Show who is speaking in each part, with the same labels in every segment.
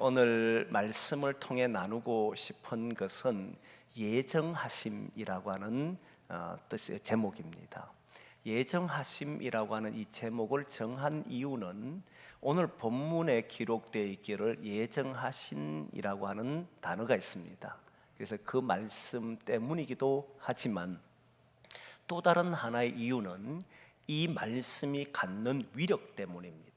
Speaker 1: 오늘 말씀을 통해 나누고 싶은 것은 예정하심이라고 하는 뜻의 제목입니다. 예정하심이라고 하는 이 제목을 정한 이유는 오늘 본문에 기록되어 있기를 예정하신이라고 하는 단어가 있습니다. 그래서 그 말씀 때문이기도 하지만 또 다른 하나의 이유는 이 말씀이 갖는 위력 때문입니다.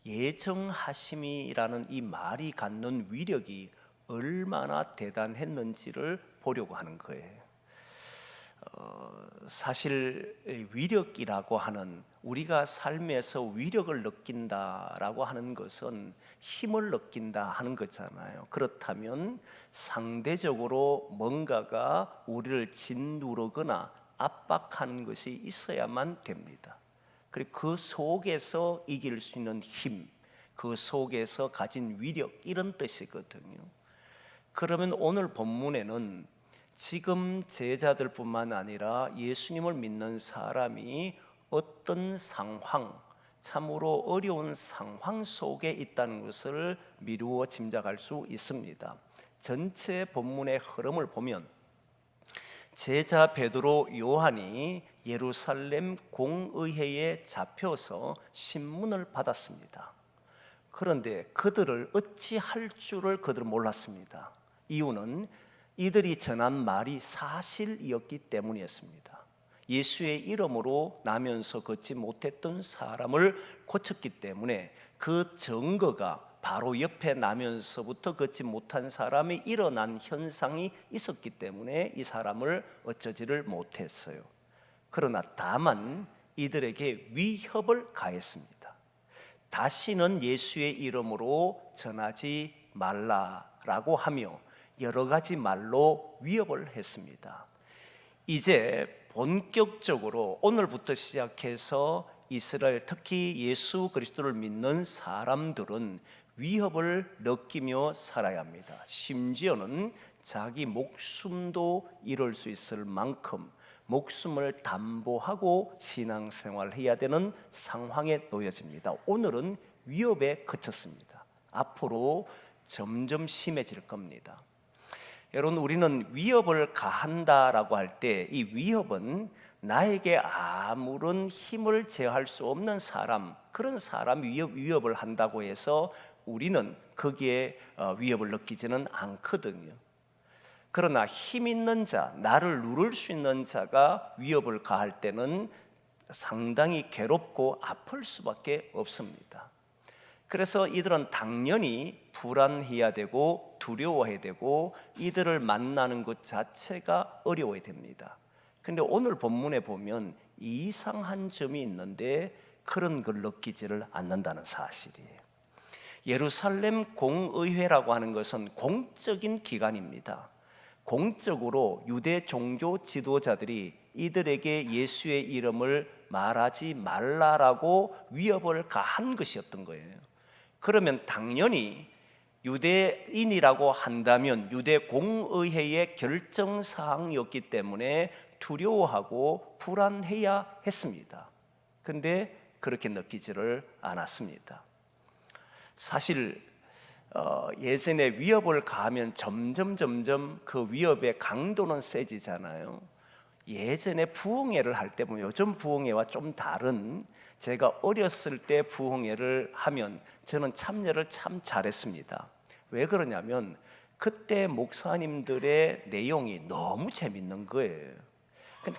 Speaker 1: 예정하심이라는 이 말이 갖는 위력이 얼마나 대단했는지를 보려고 하는 거예요. 사실 위력이라고 하는, 우리가 삶에서 위력을 느낀다라고 하는 것은 힘을 느낀다 하는 거잖아요. 그렇다면 상대적으로 뭔가가 우리를 짓누르거나 압박하는 것이 있어야만 됩니다. 그리고 그 속에서 이길 수 있는 힘, 그 속에서 가진 위력, 이런 뜻이거든요. 그러면 오늘 본문에는 지금 제자들뿐만 아니라 예수님을 믿는 사람이 어떤 상황, 참으로 어려운 상황 속에 있다는 것을 미루어 짐작할 수 있습니다. 전체 본문의 흐름을 보면 제자 베드로, 요한이 예루살렘 공의회에 잡혀서 신문을 받았습니다. 그런데 그들을 어찌할 줄을 그들은 몰랐습니다. 이유는 이들이 전한 말이 사실이었기 때문이었습니다. 예수의 이름으로 나면서 걷지 못했던 사람을 고쳤기 때문에 그 증거가 바로 옆에 나면서부터 걷지 못한 사람이 일어난 현상이 있었기 때문에 이 사람을 어쩌지를 못했어요. 그러나 다만 이들에게 위협을 가했습니다. 다시는 예수의 이름으로 전하지 말라라고 하며 여러 가지 말로 위협을 했습니다. 이제 본격적으로 오늘부터 시작해서 이스라엘, 특히 예수 그리스도를 믿는 사람들은 위협을 느끼며 살아야 합니다. 심지어는 자기 목숨도 잃을 수 있을 만큼 목숨을 담보하고 신앙생활을 해야 되는 상황에 놓여집니다. 오늘은 위협에 그쳤습니다. 앞으로 점점 심해질 겁니다. 여러분, 우리는 위협을 가한다라고 할 때 이 위협은 나에게 아무런 힘을 제어할 수 없는 사람, 그런 사람이 위협을 한다고 해서 우리는 거기에 위협을 느끼지는 않거든요. 그러나 힘 있는 자, 나를 누를 수 있는 자가 위협을 가할 때는 상당히 괴롭고 아플 수밖에 없습니다. 그래서 이들은 당연히 불안해야 되고 두려워해야 되고 이들을 만나는 것 자체가 어려워야 됩니다. 그런데 오늘 본문에 보면 이상한 점이 있는데 그런 걸 느끼지를 않는다는 사실이에요. 예루살렘 공의회라고 하는 것은 공적인 기관입니다. 공적으로 유대 종교 지도자들이 이들에게 예수의 이름을 말하지 말라라고 위협을 가한 것이었던 거예요. 그러면 당연히 유대인이라고 한다면 유대 공의회의 결정사항이었기 때문에 두려워하고 불안해야 했습니다. 그런데 그렇게 느끼지를 않았습니다. 사실 예전에 위협을 가하면 점점 그 위협의 강도는 세지잖아요. 예전에 부흥회를 할 때 보면 요즘 부흥회와 좀 다른, 제가 어렸을 때 부흥회를 하면 저는 참여를 참 잘했습니다. 왜 그러냐면 그때 목사님들의 내용이 너무 재밌는 거예요.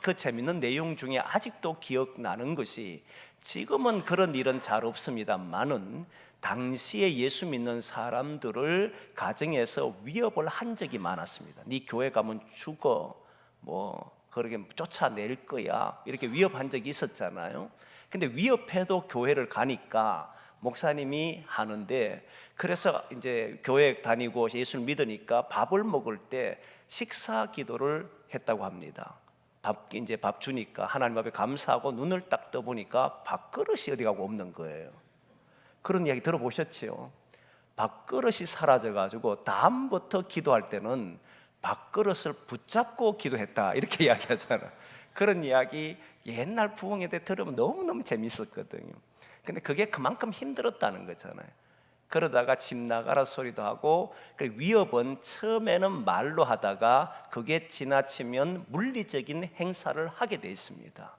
Speaker 1: 그 재밌는 내용 중에 아직도 기억나는 것이, 지금은 그런 일은 잘 없습니다만은 당시에 예수 믿는 사람들을 가정에서 위협을 한 적이 많았습니다. 네 교회 가면 죽어, 그렇게 쫓아낼 거야, 이렇게 위협한 적이 있었잖아요. 근데 위협해도 교회를 가니까 목사님이 하는데, 그래서 이제 교회 다니고 예수를 믿으니까 밥을 먹을 때 식사 기도를 했다고 합니다. 밥 주니까 하나님 앞에 감사하고 눈을 딱 떠보니까 밥그릇이 어디 가고 없는 거예요. 그런 이야기 들어보셨죠? 밥그릇이 사라져가지고 다음부터 기도할 때는 밥그릇을 붙잡고 기도했다, 이렇게 이야기하잖아요. 그런 이야기 옛날 부흥회 때 들으면 너무너무 재밌었거든요. 근데 그게 그만큼 힘들었다는 거잖아요. 그러다가 집 나가라 소리도 하고, 그 위협은 처음에는 말로 하다가 그게 지나치면 물리적인 행사를 하게 돼 있습니다.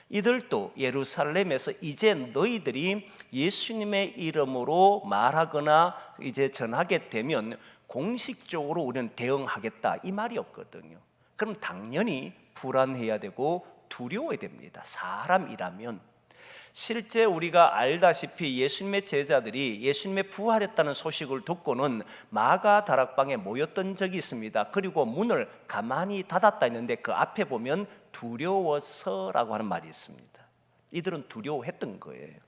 Speaker 1: 이들도 예루살렘에서 이제 너희들이 예수님의 이름으로 말하거나 이제 전하게 되면 공식적으로 우리는 대응하겠다, 이 말이었거든요. 그럼 당연히 불안해야 되고 두려워야 됩니다. 사람이라면. 실제 우리가 알다시피 예수님의 제자들이 예수님의 부활했다는 소식을 듣고는 마가 다락방에 모였던 적이 있습니다. 그리고 문을 가만히 닫았다 했는데 그 앞에 보면 두려워서라고 하는 말이 있습니다. 이들은 두려워했던 거예요.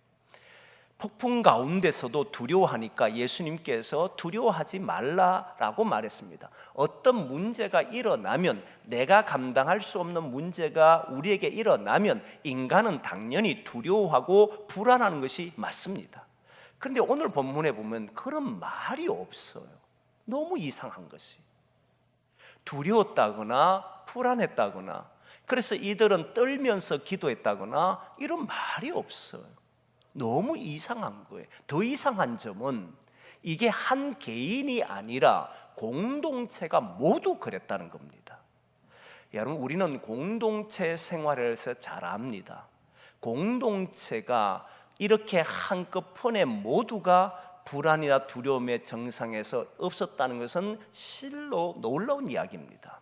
Speaker 1: 폭풍 가운데서도 두려워하니까 예수님께서 두려워하지 말라라고 말했습니다. 어떤 문제가 일어나면, 내가 감당할 수 없는 문제가 우리에게 일어나면 인간은 당연히 두려워하고 불안하는 것이 맞습니다. 그런데 오늘 본문에 보면 그런 말이 없어요. 너무 이상한 것이. 두려웠다거나 불안했다거나, 그래서 이들은 떨면서 기도했다거나 이런 말이 없어요. 너무 이상한 거예요. 더 이상한 점은 이게 한 개인이 아니라 공동체가 모두 그랬다는 겁니다. 여러분, 우리는 공동체 생활에서 잘 압니다. 공동체가 이렇게 한꺼번에 모두가 불안이나 두려움의 정상에서 없었다는 것은 실로 놀라운 이야기입니다.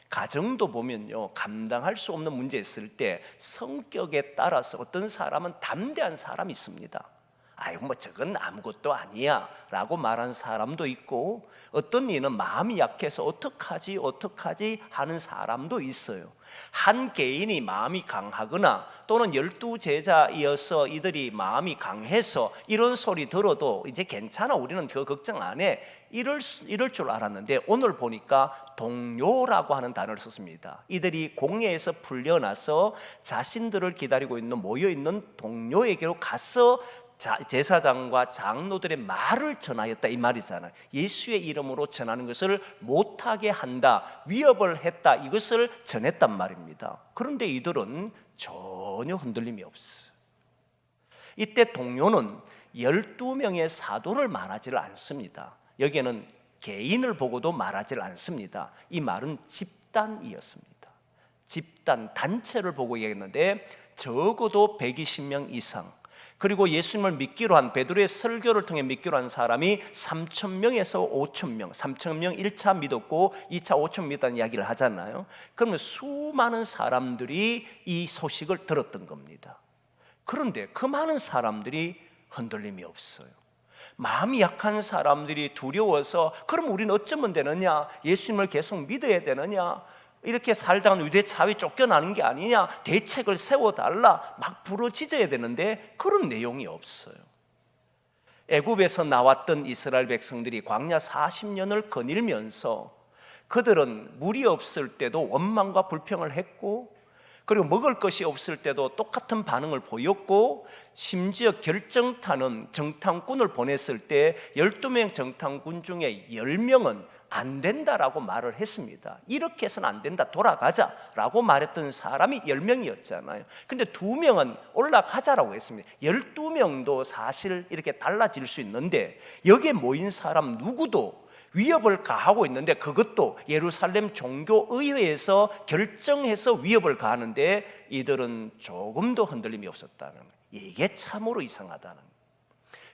Speaker 1: 가정도 보면요, 감당할 수 없는 문제 있을 때 성격에 따라서 어떤 사람은 담대한 사람이 있습니다. 아유, 뭐 저건 아무것도 아니야 라고 말하는 사람도 있고, 어떤 이는 마음이 약해서 어떡하지 하는 사람도 있어요. 한 개인이 마음이 강하거나 또는 12제자이어서 이들이 마음이 강해서 이런 소리 들어도 이제 괜찮아, 우리는 그 걱정 안 해, 이럴 줄 알았는데 오늘 보니까 동료라고 하는 단어를 썼습니다. 이들이 공회에서 풀려나서 자신들을 기다리고 있는 모여있는 동료에게로 가서 제사장과 장로들의 말을 전하였다, 이 말이잖아요. 예수의 이름으로 전하는 것을 못하게 한다, 위협을 했다, 이것을 전했단 말입니다. 그런데 이들은 전혀 흔들림이 없어요. 이때 동료는 12명의 사도를 말하지를 않습니다. 여기에는 개인을 보고도 말하지 않습니다. 이 말은 집단이었습니다. 집단, 단체를 보고 얘기했는데 적어도 120명 이상, 그리고 예수님을 믿기로 한, 베드로의 설교를 통해 믿기로 한 사람이 3,000명에서 5,000명, 3,000명 1차 믿었고 2차 5,000명 믿었다는 이야기를 하잖아요. 그러면 수많은 사람들이 이 소식을 들었던 겁니다. 그런데 그 많은 사람들이 흔들림이 없어요. 마음이 약한 사람들이 두려워서 그럼 우리는 어쩌면 되느냐, 예수님을 계속 믿어야 되느냐, 이렇게 살다가 유대 사회 쫓겨나는 게 아니냐, 대책을 세워달라 막 부르짖어야 되는데 그런 내용이 없어요. 애굽에서 나왔던 이스라엘 백성들이 광야 40년을 거닐면서 그들은 물이 없을 때도 원망과 불평을 했고, 그리고 먹을 것이 없을 때도 똑같은 반응을 보였고, 심지어 결정타는 정탐꾼을 보냈을 때 12명 정탐꾼 중에 10명은 안 된다라고 말을 했습니다. 이렇게 해서는 안 된다, 돌아가자라고 말했던 사람이 10명이었잖아요. 근데 2명은 올라가자라고 했습니다. 12명도 사실 이렇게 달라질 수 있는데 여기에 모인 사람 누구도 위협을 가하고 있는데, 그것도 예루살렘 종교의회에서 결정해서 위협을 가하는데 이들은 조금도 흔들림이 없었다는 거예요. 이게 참으로 이상하다는 거예요.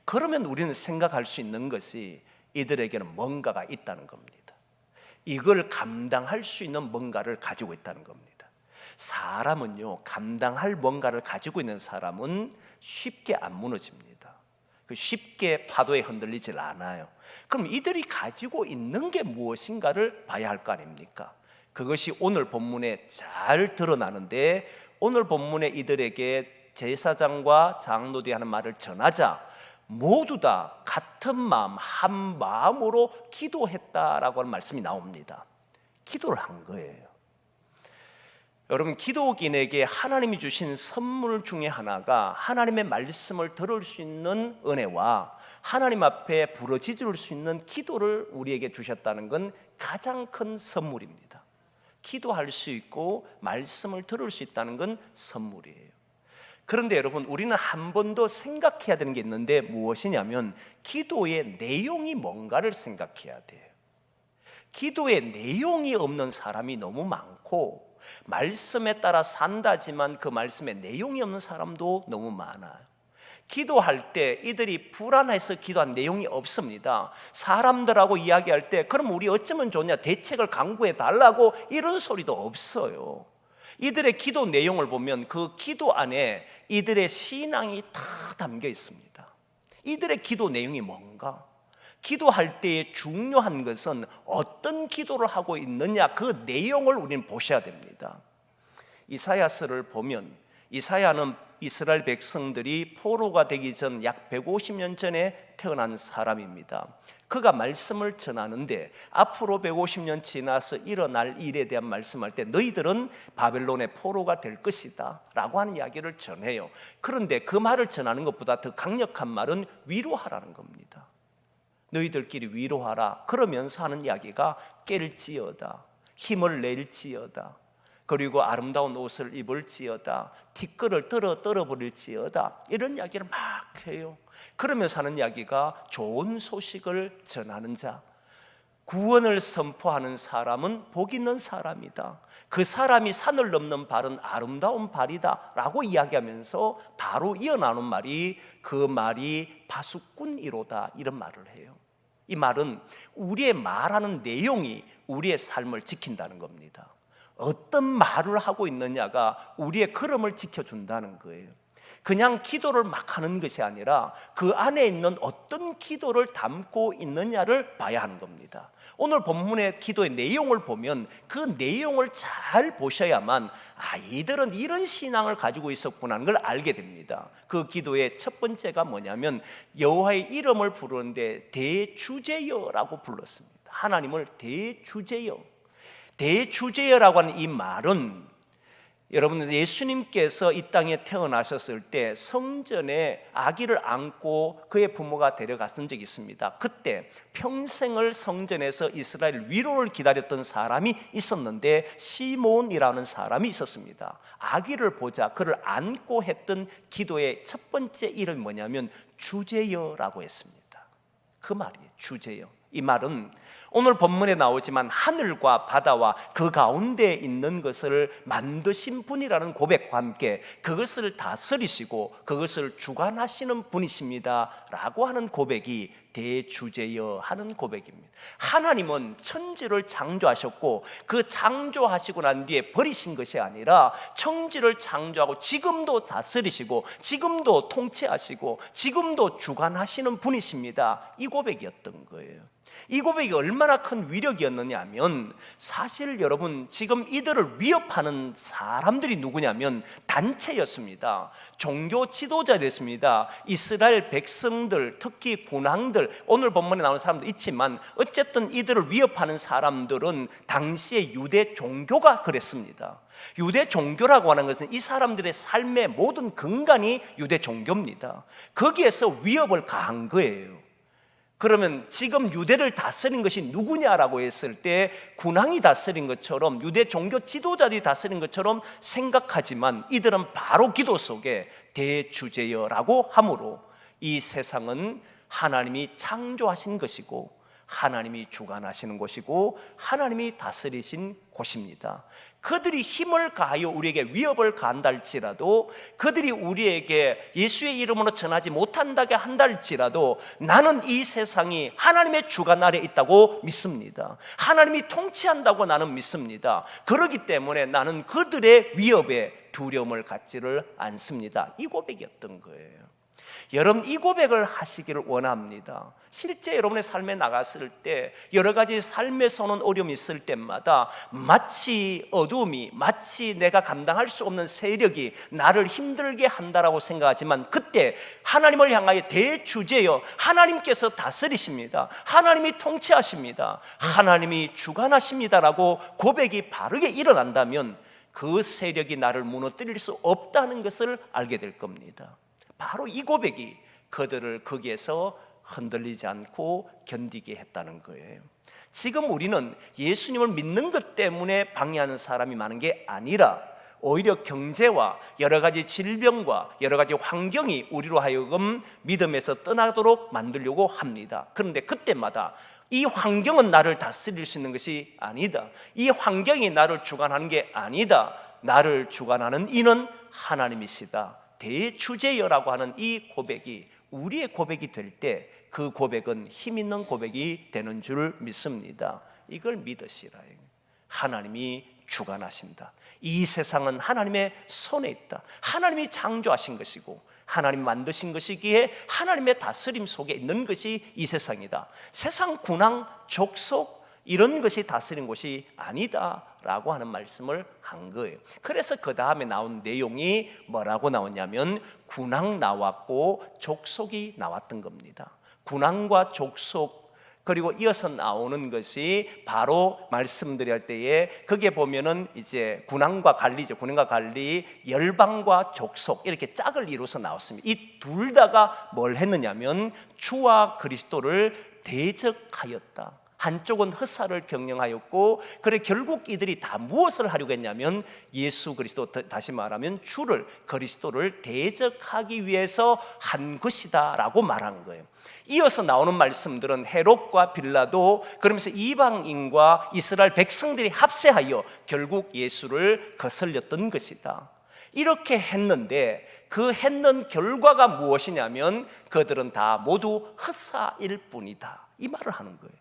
Speaker 1: 그러면 우리는 생각할 수 있는 것이 이들에게는 뭔가가 있다는 겁니다. 이걸 감당할 수 있는 뭔가를 가지고 있다는 겁니다. 사람은요, 감당할 뭔가를 가지고 있는 사람은 쉽게 안 무너집니다. 쉽게 파도에 흔들리질 않아요. 그럼 이들이 가지고 있는 게 무엇인가를 봐야 할 거 아닙니까? 그것이 오늘 본문에 잘 드러나는데, 오늘 본문에 이들에게 제사장과 장로들이 하는 말을 전하자 모두 다 같은 마음, 한 마음으로 기도했다라고 하는 말씀이 나옵니다. 기도를 한 거예요. 여러분, 기도인에게 하나님이 주신 선물 중에 하나가 하나님의 말씀을 들을 수 있는 은혜와 하나님 앞에 부르짖을 수 있는 기도를 우리에게 주셨다는 건 가장 큰 선물입니다. 기도할 수 있고 말씀을 들을 수 있다는 건 선물이에요. 그런데 여러분, 우리는 한 번 더 생각해야 되는 게 있는데 무엇이냐면 기도의 내용이 뭔가를 생각해야 돼요. 기도의 내용이 없는 사람이 너무 많고 말씀에 따라 산다지만 그 말씀에 내용이 없는 사람도 너무 많아요. 기도할 때 이들이 불안해서 기도한 내용이 없습니다. 사람들하고 이야기할 때 그럼 우리 어쩌면 좋냐, 대책을 강구해 달라고 이런 소리도 없어요. 이들의 기도 내용을 보면 그 기도 안에 이들의 신앙이 다 담겨 있습니다. 이들의 기도 내용이 뭔가? 기도할 때에 중요한 것은 어떤 기도를 하고 있느냐, 그 내용을 우리는 보셔야 됩니다. 이사야서를 보면 이사야는 이스라엘 백성들이 포로가 되기 전 약 150년 전에 태어난 사람입니다. 그가 말씀을 전하는데 앞으로 150년 지나서 일어날 일에 대한 말씀할 때 너희들은 바벨론의 포로가 될 것이다 라고 하는 이야기를 전해요. 그런데 그 말을 전하는 것보다 더 강력한 말은 위로하라는 겁니다. 너희들끼리 위로하라. 그러면서 하는 이야기가 깰지어다, 힘을 낼지어다, 그리고 아름다운 옷을 입을지어다, 티끌을 떨어버릴지어다, 이런 이야기를 막 해요. 그러면서 하는 이야기가 좋은 소식을 전하는 자, 구원을 선포하는 사람은 복 있는 사람이다. 그 사람이 산을 넘는 발은 아름다운 발이다 라고 이야기하면서 바로 이어나오는 말이, 그 말이 파수꾼이로다, 이런 말을 해요. 이 말은 우리의 말하는 내용이 우리의 삶을 지킨다는 겁니다. 어떤 말을 하고 있느냐가 우리의 걸음을 지켜준다는 거예요. 그냥 기도를 막 하는 것이 아니라 그 안에 있는 어떤 기도를 담고 있느냐를 봐야 하는 겁니다. 오늘 본문의 기도의 내용을 보면 그 내용을 잘 보셔야만 이들은 이런 신앙을 가지고 있었구나 하는 걸 알게 됩니다. 그 기도의 첫 번째가 뭐냐면 여호와의 이름을 부르는데 대주제여라고 불렀습니다. 하나님을 대주제여. 대주제여라고 하는 이 말은, 여러분, 예수님께서 이 땅에 태어나셨을 때 성전에 아기를 안고 그의 부모가 데려갔던 적이 있습니다. 그때 평생을 성전에서 이스라엘 위로를 기다렸던 사람이 있었는데 시몬이라는 사람이 있었습니다. 아기를 보자 그를 안고 했던 기도의 첫 번째 이름이 뭐냐면 주제여라고 했습니다. 그 말이에요, 주제여. 이 말은 오늘 본문에 나오지만 하늘과 바다와 그 가운데 있는 것을 만드신 분이라는 고백과 함께 그것을 다스리시고 그것을 주관하시는 분이십니다 라고 하는 고백이 대주제여 하는 고백입니다. 하나님은 천지를 창조하셨고 그 창조하시고 난 뒤에 버리신 것이 아니라 천지를 창조하고 지금도 다스리시고 지금도 통치하시고 지금도 주관하시는 분이십니다. 이 고백이었던 거예요. 이 고백이 얼마나 큰 위력이었느냐 하면, 사실 여러분 지금 이들을 위협하는 사람들이 누구냐면 단체였습니다. 종교 지도자였습니다. 이스라엘 백성들, 특히 군왕들, 오늘 본문에 나오는 사람도 있지만 어쨌든 이들을 위협하는 사람들은 당시의 유대 종교가 그랬습니다. 유대 종교라고 하는 것은 이 사람들의 삶의 모든 근간이 유대 종교입니다. 거기에서 위협을 가한 거예요. 그러면 지금 유대를 다스린 것이 누구냐라고 했을 때 군왕이 다스린 것처럼, 유대 종교 지도자들이 다스린 것처럼 생각하지만 이들은 바로 기도 속에 대주제여라고 하므로 이 세상은 하나님이 창조하신 것이고 하나님이 주관하시는 곳이고 하나님이 다스리신 곳입니다. 그들이 힘을 가하여 우리에게 위협을 가한다 할지라도, 그들이 우리에게 예수의 이름으로 전하지 못한다게 한다 할지라도 나는 이 세상이 하나님의 주관 아래 있다고 믿습니다. 하나님이 통치한다고 나는 믿습니다. 그렇기 때문에 나는 그들의 위협에 두려움을 갖지를 않습니다. 이 고백이었던 거예요. 여러분, 이 고백을 하시기를 원합니다. 실제 여러분의 삶에 나갔을 때 여러 가지 삶에서 오는 어려움이 있을 때마다 마치 어둠이, 마치 내가 감당할 수 없는 세력이 나를 힘들게 한다라고 생각하지만, 그때 하나님을 향하여 대주제여, 하나님께서 다스리십니다. 하나님이 통치하십니다. 하나님이 주관하십니다라고 고백이 바르게 일어난다면 그 세력이 나를 무너뜨릴 수 없다는 것을 알게 될 겁니다. 바로 이 고백이 그들을 거기에서 흔들리지 않고 견디게 했다는 거예요. 지금 우리는 예수님을 믿는 것 때문에 방해하는 사람이 많은 게 아니라 오히려 경제와 여러 가지 질병과 여러 가지 환경이 우리로 하여금 믿음에서 떠나도록 만들려고 합니다. 그런데 그때마다 이 환경은 나를 다스릴 수 있는 것이 아니다. 이 환경이 나를 주관하는 게 아니다. 나를 주관하는 이는 하나님이시다. 대주제여라고 하는 이 고백이 우리의 고백이 될 때 그 고백은 힘 있는 고백이 되는 줄 믿습니다. 이걸 믿으시라. 하나님이 주관하신다. 이 세상은 하나님의 손에 있다. 하나님이 창조하신 것이고 하나님 만드신 것이기에 하나님의 다스림 속에 있는 것이 이 세상이다. 세상 군왕 족속 이런 것이 다스린 것이 아니다 라고 하는 말씀을 한 거예요. 그래서 그 다음에 나온 내용이 뭐라고 나오냐면 군왕 나왔고 족속이 나왔던 겁니다. 군왕과 족속, 그리고 이어서 나오는 것이 바로 말씀드릴 때에 거기에 보면은 이제 군왕과 관리죠. 군왕과 관리, 열방과 족속 이렇게 짝을 이루어서 나왔습니다. 이 둘 다가 뭘 했느냐면 주와 그리스도를 대적하였다. 한쪽은 흑사를 경영하였고, 그래 결국 이들이 다 무엇을 하려고 했냐면 예수 그리스도, 다시 말하면 주를, 그리스도를 대적하기 위해서 한 것이다 라고 말한 거예요. 이어서 나오는 말씀들은 헤롯과 빌라도, 그러면서 이방인과 이스라엘 백성들이 합세하여 결국 예수를 거슬렸던 것이다. 이렇게 했는데 그 했는 결과가 무엇이냐면 그들은 다 모두 흑사일 뿐이다, 이 말을 하는 거예요.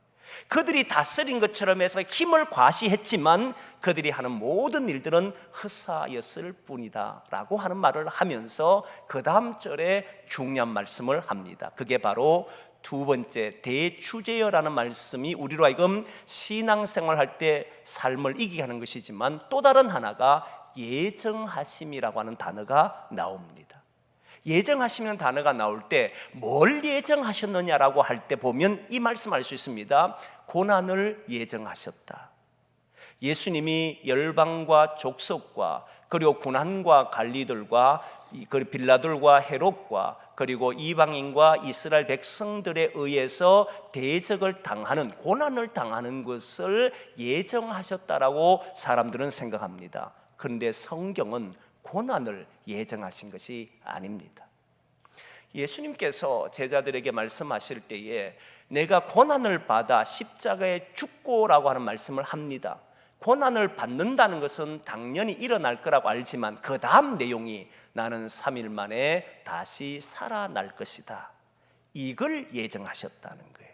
Speaker 1: 그들이 다스린 것처럼 해서 힘을 과시했지만 그들이 하는 모든 일들은 흑사였을 뿐이다 라고 하는 말을 하면서 그 다음 절에 중요한 말씀을 합니다. 그게 바로 두 번째 대주제여라는 말씀이 우리로 하여금 신앙생활할 때 삶을 이기게 하는 것이지만 또 다른 하나가 예정하심이라고 하는 단어가 나옵니다. 예정하시는 단어가 나올 때 뭘 예정하셨느냐라고 할 때 보면 이 말씀할 수 있습니다. 고난을 예정하셨다. 예수님이 열방과 족속과 그리고 군한과 관리들과 빌라들과 헤롯과 그리고 이방인과 이스라엘 백성들에 의해서 대적을 당하는, 고난을 당하는 것을 예정하셨다라고 사람들은 생각합니다. 그런데 성경은 고난을 예정하신 것이 아닙니다. 예수님께서 제자들에게 말씀하실 때에 내가 고난을 받아 십자가에 죽고라고 하는 말씀을 합니다. 고난을 받는다는 것은 당연히 일어날 거라고 알지만 그 다음 내용이 나는 3일 만에 다시 살아날 것이다, 이걸 예정하셨다는 거예요.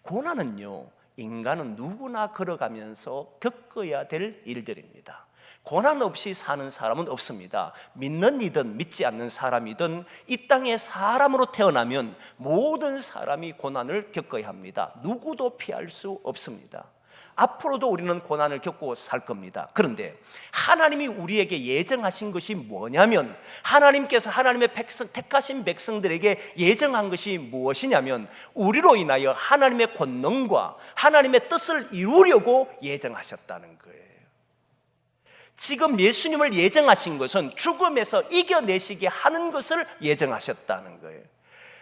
Speaker 1: 고난은요, 인간은 누구나 걸어가면서 겪어야 될 일들입니다. 고난 없이 사는 사람은 없습니다. 믿는 이든 믿지 않는 사람이든 이 땅에 사람으로 태어나면 모든 사람이 고난을 겪어야 합니다. 누구도 피할 수 없습니다. 앞으로도 우리는 고난을 겪고 살 겁니다. 그런데 하나님이 우리에게 예정하신 것이 뭐냐면, 하나님께서 하나님의 백성, 택하신 백성들에게 예정한 것이 무엇이냐면 우리로 인하여 하나님의 권능과 하나님의 뜻을 이루려고 예정하셨다는 거예요. 지금 예수님을 예정하신 것은 죽음에서 이겨내시게 하는 것을 예정하셨다는 거예요.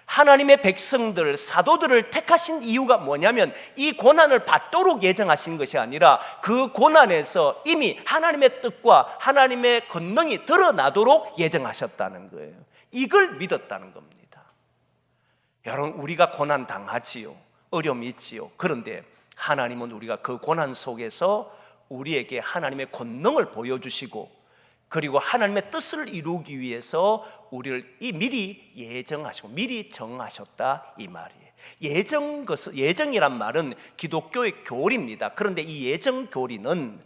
Speaker 1: 하나님의 백성들, 사도들을 택하신 이유가 뭐냐면 이 고난을 받도록 예정하신 것이 아니라 그 고난에서 이미 하나님의 뜻과 하나님의 권능이 드러나도록 예정하셨다는 거예요. 이걸 믿었다는 겁니다. 여러분, 우리가 고난 당하지요. 어려움이 있지요. 그런데 하나님은 우리가 그 고난 속에서 우리에게 하나님의 권능을 보여주시고 그리고 하나님의 뜻을 이루기 위해서 우리를 미리 예정하시고 미리 정하셨다, 이 말이에요. 예정이란 말은 기독교의 교리입니다. 그런데 이 예정 교리는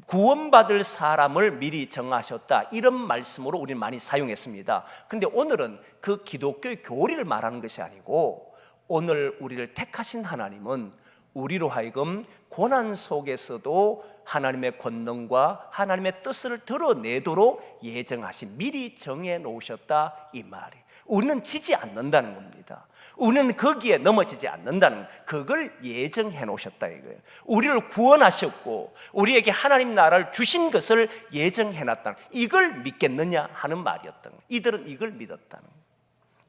Speaker 1: 구원받을 사람을 미리 정하셨다, 이런 말씀으로 우리는 많이 사용했습니다. 그런데 오늘은 그 기독교의 교리를 말하는 것이 아니고 오늘 우리를 택하신 하나님은 우리로 하여금 고난 속에서도 하나님의 권능과 하나님의 뜻을 드러내도록 예정하신, 미리 정해 놓으셨다, 이 말이. 우리는 지지 않는다는 겁니다. 우리는 거기에 넘어지지 않는다는, 그걸 예정해 놓으셨다 이거예요. 우리를 구원하셨고 우리에게 하나님 나라를 주신 것을 예정해 놨다, 이걸 믿겠느냐 하는 말이었던 거예요. 이들은 이걸 믿었다는 거예요.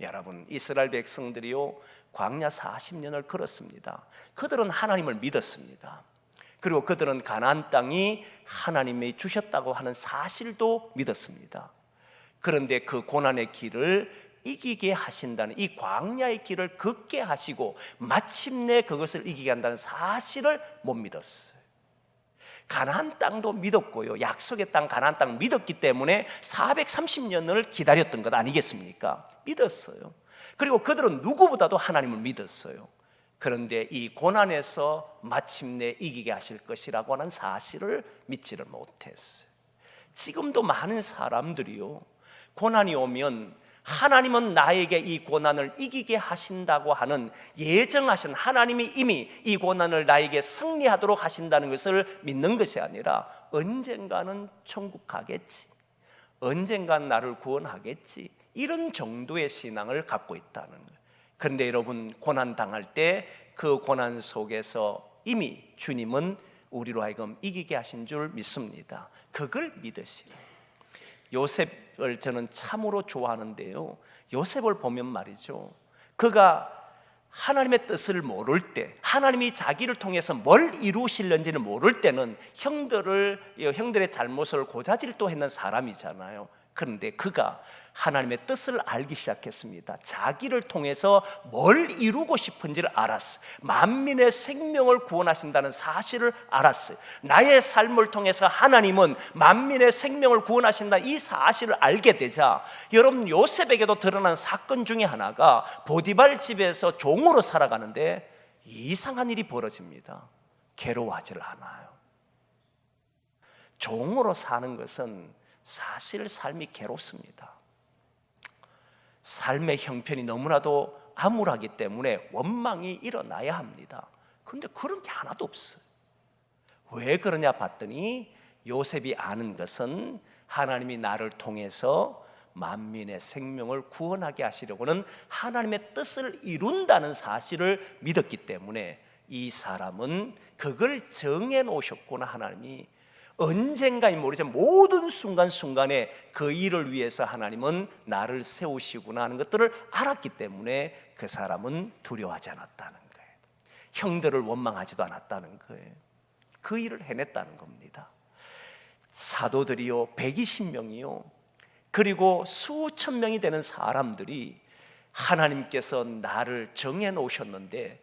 Speaker 1: 여러분, 이스라엘 백성들이요 광야 40년을 걸었습니다. 그들은 하나님을 믿었습니다. 그리고 그들은 가나안 땅이 하나님이 주셨다고 하는 사실도 믿었습니다. 그런데 그 고난의 길을 이기게 하신다는, 이 광야의 길을 걷게 하시고 마침내 그것을 이기게 한다는 사실을 못 믿었어요. 가나안 땅도 믿었고요, 약속의 땅 가나안 땅을 믿었기 때문에 430년을 기다렸던 것 아니겠습니까? 믿었어요. 그리고 그들은 누구보다도 하나님을 믿었어요. 그런데 이 고난에서 마침내 이기게 하실 것이라고 하는 사실을 믿지를 못했어요. 지금도 많은 사람들이요, 고난이 오면 하나님은 나에게 이 고난을 이기게 하신다고 하는 예정하신, 하나님이 이미 이 고난을 나에게 승리하도록 하신다는 것을 믿는 것이 아니라 언젠가는 천국 가겠지, 언젠가는 나를 구원하겠지, 이런 정도의 신앙을 갖고 있다는 거예요. 그런데 여러분, 고난 당할 때 그 고난 속에서 이미 주님은 우리로 하여금 이기게 하신 줄 믿습니다. 그걸 믿으시라. 요셉을 저는 참으로 좋아하는데요, 요셉을 보면 말이죠, 그가 하나님의 뜻을 모를 때, 하나님이 자기를 통해서 뭘 이루실는지를 모를 때는 형들의 잘못을 고자질도 했는 사람이잖아요. 그런데 그가 하나님의 뜻을 알기 시작했습니다. 자기를 통해서 뭘 이루고 싶은지를 알았어요. 만민의 생명을 구원하신다는 사실을 알았어요. 나의 삶을 통해서 하나님은 만민의 생명을 구원하신다, 이 사실을 알게 되자, 여러분, 요셉에게도 드러난 사건 중에 하나가 보디발 집에서 종으로 살아가는데 이상한 일이 벌어집니다. 괴로워하지 않아요. 종으로 사는 것은 사실 삶이 괴롭습니다. 삶의 형편이 너무나도 암울하기 때문에 원망이 일어나야 합니다. 그런데 그런 게 하나도 없어요. 왜 그러냐 봤더니 요셉이 아는 것은 하나님이 나를 통해서 만민의 생명을 구원하게 하시려고는 하나님의 뜻을 이룬다는 사실을 믿었기 때문에 이 사람은 그걸 정해 놓으셨구나, 하나님이 언젠가인 모르지만 모든 순간순간에 그 일을 위해서 하나님은 나를 세우시구나 하는 것들을 알았기 때문에 그 사람은 두려워하지 않았다는 거예요. 형들을 원망하지도 않았다는 거예요. 그 일을 해냈다는 겁니다. 사도들이요, 120명이요, 그리고 수천 명이 되는 사람들이 하나님께서 나를 정해 놓으셨는데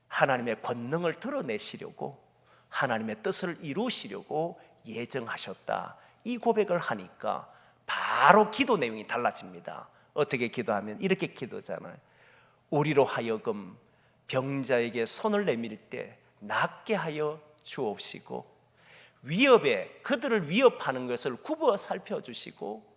Speaker 1: 하나님의 권능을 드러내시려고, 하나님의 뜻을 이루시려고 예정하셨다, 이 고백을 하니까 바로 기도 내용이 달라집니다. 어떻게 기도하면 이렇게 기도잖아요. 우리로 하여금 병자에게 손을 내밀 때 낫게 하여 주옵시고, 위협에 그들을 위협하는 것을 굽어 살펴주시고,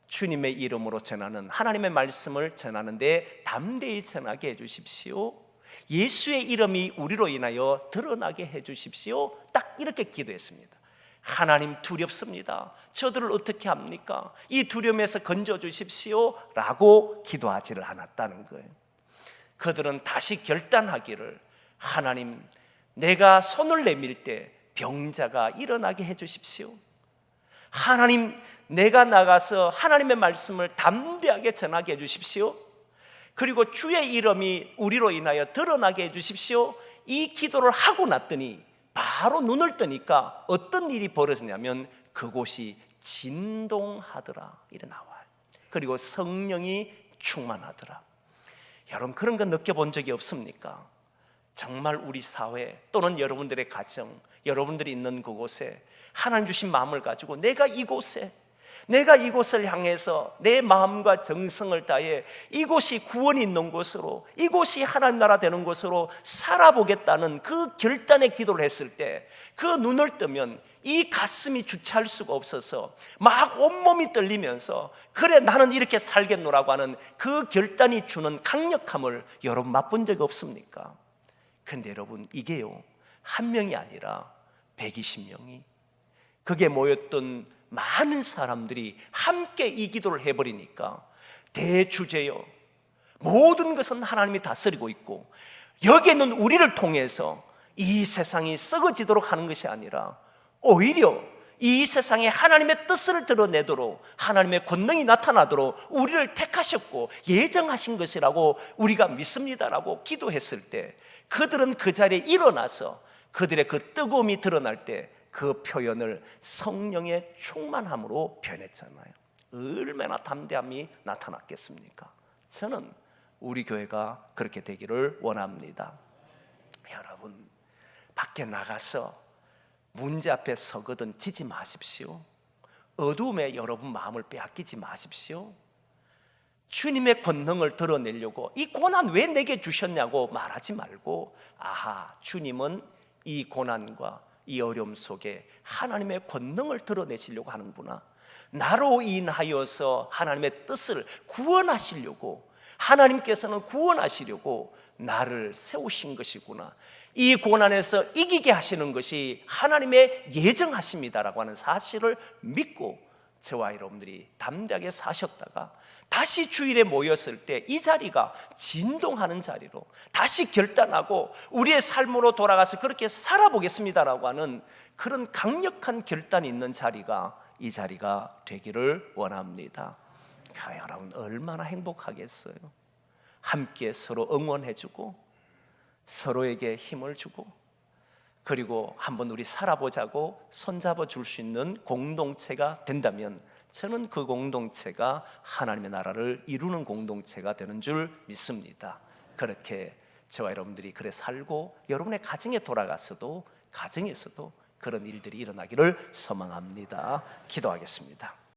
Speaker 1: 주님의 이름으로 전하는 하나님의 말씀을 전하는데 담대히 전하게 해주십시오. 예수의 이름이 우리로 인하여 드러나게 해주십시오. 딱 이렇게 기도했습니다. 하나님, 두렵습니다. 저들을 어떻게 합니까? 이 두려움에서 건져주십시오 라고 기도하지를 않았다는 거예요. 그들은 다시 결단하기를, 하나님, 내가 손을 내밀 때 병자가 일어나게 해주십시오. 하나님, 내가 나가서 하나님의 말씀을 담대하게 전하게 해주십시오. 그리고 주의 이름이 우리로 인하여 드러나게 해주십시오. 이 기도를 하고 났더니 바로 눈을 뜨니까 어떤 일이 벌어지냐면 그곳이 진동하더라, 이래 나와요. 그리고 성령이 충만하더라. 여러분, 그런 거 느껴본 적이 없습니까? 정말 우리 사회 또는 여러분들의 가정, 여러분들이 있는 그곳에 하나님 주신 마음을 가지고 내가 이곳을 향해서 내 마음과 정성을 다해 이곳이 구원이 있는 곳으로, 이곳이 하나님 나라 되는 곳으로 살아보겠다는 그 결단의 기도를 했을 때 그 눈을 뜨면 이 가슴이 주체할 수가 없어서 막 온몸이 떨리면서, 그래 나는 이렇게 살겠노라고 하는 그 결단이 주는 강력함을 여러분 맛본 적 없습니까? 근데 여러분, 이게요, 한 명이 아니라 120명이, 그게 모였던 많은 사람들이 함께 이 기도를 해버리니까 대주제요, 모든 것은 하나님이 다스리고 있고 여기에는 우리를 통해서 이 세상이 썩어지도록 하는 것이 아니라 오히려 이 세상에 하나님의 뜻을 드러내도록, 하나님의 권능이 나타나도록 우리를 택하셨고 예정하신 것이라고 우리가 믿습니다라고 기도했을 때 그들은 그 자리에 일어나서 그들의 그 뜨거움이 드러날 때 그 표현을 성령의 충만함으로 변했잖아요. 얼마나 담대함이 나타났겠습니까? 저는 우리 교회가 그렇게 되기를 원합니다. 여러분, 밖에 나가서 문제 앞에 서거든 지지 마십시오. 어두움에 여러분 마음을 빼앗기지 마십시오. 주님의 권능을 드러내려고 이 고난 왜 내게 주셨냐고 말하지 말고, 아하, 주님은 이 고난과 이 어려움 속에 하나님의 권능을 드러내시려고 하는구나. 나로 인하여서 하나님의 뜻을 구원하시려고, 하나님께서는 구원하시려고 나를 세우신 것이구나. 이 고난에서 이기게 하시는 것이 하나님의 예정하심이다라고 하는 사실을 믿고 저와 여러분들이 담대하게 사셨다가 다시 주일에 모였을 때 이 자리가 진동하는 자리로 다시 결단하고 우리의 삶으로 돌아가서 그렇게 살아보겠습니다라고 하는 그런 강력한 결단이 있는 자리가 이 자리가 되기를 원합니다. 여러분, 얼마나 행복하겠어요. 함께 서로 응원해주고 서로에게 힘을 주고, 그리고 한번 우리 살아보자고 손잡아 줄 수 있는 공동체가 된다면 저는 그 공동체가 하나님의 나라를 이루는 공동체가 되는 줄 믿습니다. 그렇게 저와 여러분들이 그래 살고 여러분의 가정에 돌아가서도 가정에서도 그런 일들이 일어나기를 소망합니다. 기도하겠습니다.